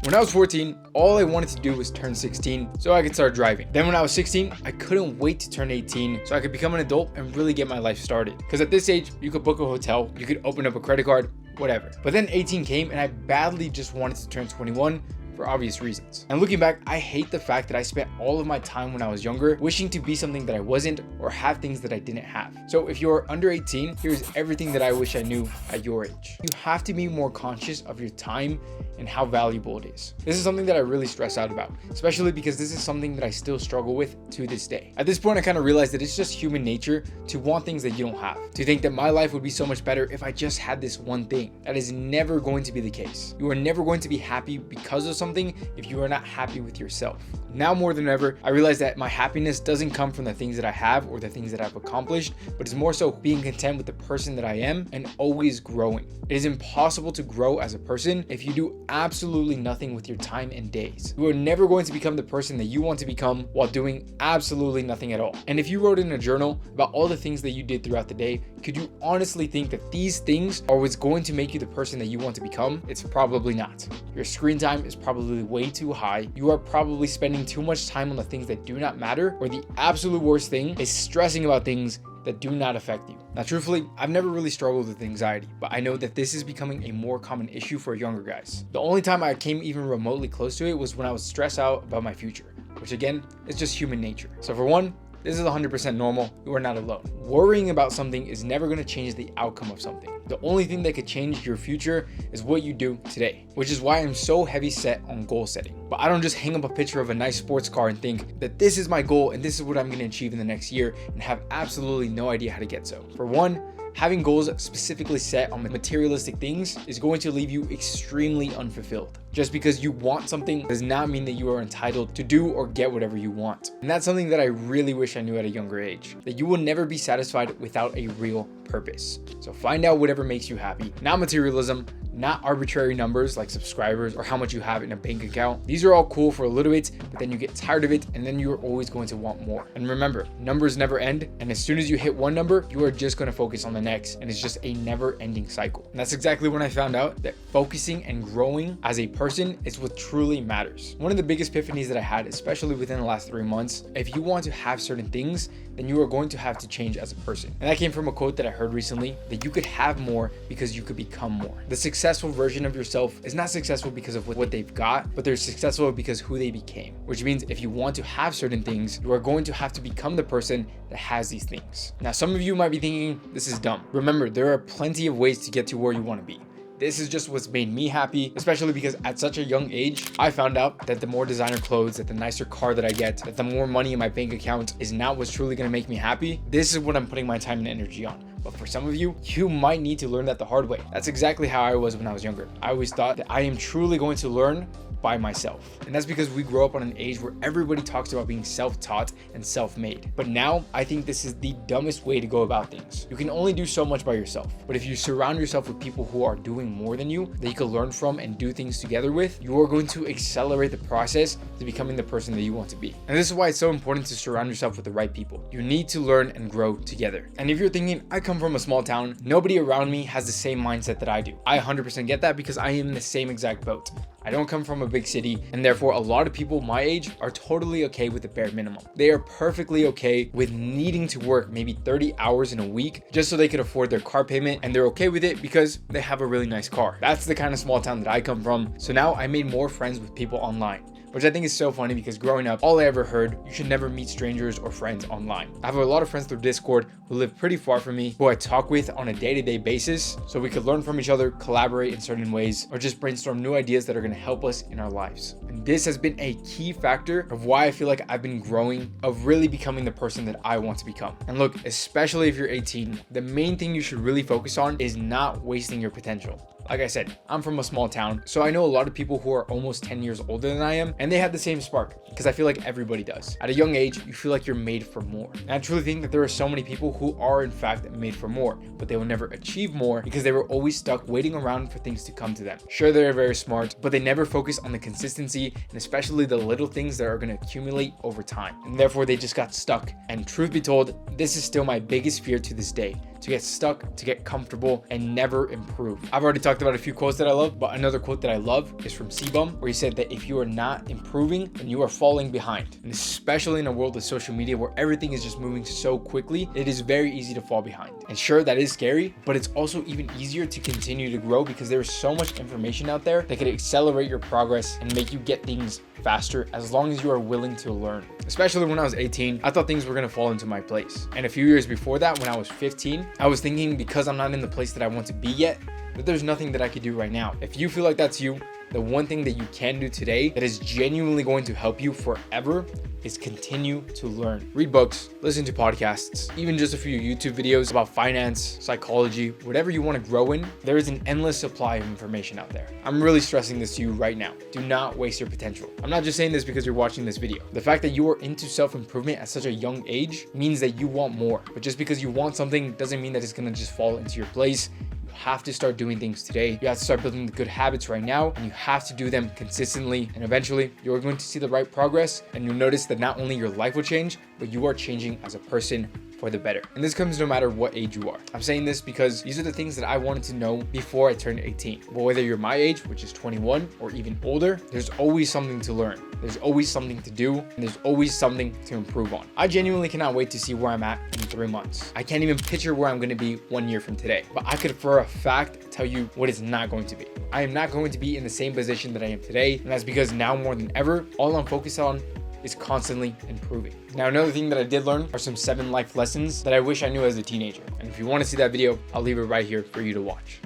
When I was 14, all I wanted to do was turn 16 so I could start driving. Then when I was 16, I couldn't wait to turn 18 so I could become an adult and really get my life started. Because at this age, you could book a hotel, you could open up a credit card, whatever. But then 18 came and I badly just wanted to turn 21 for obvious reasons. And looking back, I hate the fact that I spent all of my time when I was younger wishing to be something that I wasn't or have things that I didn't have. So if you're under 18, here's everything that I wish I knew at your age. You have to be more conscious of your time and how valuable it is. This is something that I really stress out about, especially because this is something that I still struggle with to this day. At this point, I kind of realized that it's just human nature to want things that you don't have, to think that my life would be so much better if I just had this one thing. That is never going to be the case. You are never going to be happy because of something if you are not happy with yourself. Now more than ever, I realize that my happiness doesn't come from the things that I have or the things that I've accomplished, but it's more so being content with the person that I am and always growing. It is impossible to grow as a person if you do absolutely nothing with your time and days. You are never going to become the person that you want to become while doing absolutely nothing at all. And if you wrote in a journal about all the things that you did throughout the day, could you honestly think that these things are what's going to make you the person that you want to become? It's probably not. Your screen time is probably way too high. You are probably spending too much time on the things that do not matter, or the absolute worst thing is stressing about things that do not affect you. Now, truthfully, I've never really struggled with anxiety, but I know that this is becoming a more common issue for younger guys. The only time I came even remotely close to it was when I was stressed out about my future, which again, is just human nature. So for one, this is 100% normal. You are not alone. Worrying about something is never going to change the outcome of something. The only thing that could change your future is what you do today, which is why I'm so heavy set on goal setting. But I don't just hang up a picture of a nice sports car and think that this is my goal and this is what I'm going to achieve in the next year and have absolutely no idea how to get so. For one, having goals specifically set on materialistic things is going to leave you extremely unfulfilled. Just because you want something does not mean that you are entitled to do or get whatever you want. And that's something that I really wish I knew at a younger age, that you will never be satisfied without a real purpose. So find out whatever makes you happy, not materialism, not arbitrary numbers like subscribers or how much you have in a bank account. These are all cool for a little bit, but then you get tired of it and then you're always going to want more. And remember, numbers never end. And as soon as you hit one number, you are just going to focus on the next. And it's just a never ending cycle. And that's exactly when I found out that focusing and growing as a person is what truly matters. One of the biggest epiphanies that I had, especially within the last 3 months, if you want to have certain things, then you are going to have to change as a person. And that came from a quote that I heard recently, that you could have more because you could become more. The successful version of yourself is not successful because of what they've got, but they're successful because who they became. Which means if you want to have certain things, you are going to have to become the person that has these things. Now, some of you might be thinking, this is dumb. Remember, there are plenty of ways to get to where you want to be. This is just what's made me happy, especially because at such a young age, I found out that the more designer clothes, that the nicer car that I get, that the more money in my bank account is not what's truly going to make me happy. This is what I'm putting my time and energy on. But for some of you, you might need to learn that the hard way. That's exactly how I was when I was younger. I always thought that I am truly going to learn by myself. And that's because we grow up on an age where everybody talks about being self-taught and self-made. But now I think this is the dumbest way to go about things. You can only do so much by yourself. But if you surround yourself with people who are doing more than you, that you can learn from and do things together with, you are going to accelerate the process to becoming the person that you want to be. And this is why it's so important to surround yourself with the right people. You need to learn and grow together. And if you're thinking, I come from a small town, nobody around me has the same mindset that I do. I 100% get that because I am in the same exact boat. I don't come from a big city, and therefore a lot of people my age are totally okay with the bare minimum. They are perfectly okay with needing to work maybe 30 hours in a week just so they could afford their car payment, and they're okay with it because they have a really nice car. That's the kind of small town that I come from. So now I made more friends with people online, which I think is so funny because growing up, all I ever heard, you should never meet strangers or friends online. I have a lot of friends through Discord who live pretty far from me, who I talk with on a day-to-day basis, so we could learn from each other, collaborate in certain ways, or just brainstorm new ideas that are going to help us in our lives. And this has been a key factor of why I feel like I've been growing, of really becoming the person that I want to become. And look, especially if you're 18, the main thing you should really focus on is not wasting your potential. Like I said, I'm from a small town, so I know a lot of people who are almost 10 years older than I am, and they have the same spark, because I feel like everybody does. At a young age, you feel like you're made for more. And I truly think that there are so many people who are in fact made for more, but they will never achieve more because they were always stuck waiting around for things to come to them. Sure, they're very smart, but they never focus on the consistency and especially the little things that are going to accumulate over time. And therefore, they just got stuck. And truth be told, this is still my biggest fear to this day, to get stuck, to get comfortable, and never improve. I've already talked about a few quotes that I love, but another quote that I love is from Sebum, where he said that if you are not improving, then you are falling behind. And especially in a world of social media where everything is just moving so quickly, it is very easy to fall behind. And sure, that is scary, but it's also even easier to continue to grow because there is so much information out there that could accelerate your progress and make you get things faster as long as you are willing to learn. Especially when I was 18, I thought things were gonna fall into my place. And a few years before that, when I was 15, I was thinking because I'm not in the place that I want to be yet, that there's nothing that I could do right now. If you feel like that's you, the one thing that you can do today that is genuinely going to help you forever is continue to learn. Read books, listen to podcasts, even just a few YouTube videos about finance, psychology, whatever you want to grow in. There is an endless supply of information out there. I'm really stressing this to you right now. Do not waste your potential. I'm not just saying this because you're watching this video. The fact that you are into self-improvement at such a young age means that you want more. But just because you want something doesn't mean that it's going to just fall into your place. Have to start doing things today. You have to start building the good habits right now, and you have to do them consistently, and eventually you're going to see the right progress, and you'll notice that not only your life will change, but you are changing as a person for the better. And this comes no matter what age you are. I'm saying this because these are the things that I wanted to know before I turned 18. But whether you're my age, which is 21, or even older, there's always something to learn. There's always something to do, and there's always something to improve on. I genuinely cannot wait to see where I'm at in 3 months. I can't even picture where I'm going to be 1 year from today, but I could for a fact tell you what it's not going to be. I am not going to be in the same position that I am today, and that's because now more than ever, all I'm focused on is constantly improving. Now, another thing that I did learn are some 7 life lessons that I wish I knew as a teenager. And if you want to see that video, I'll leave it right here for you to watch.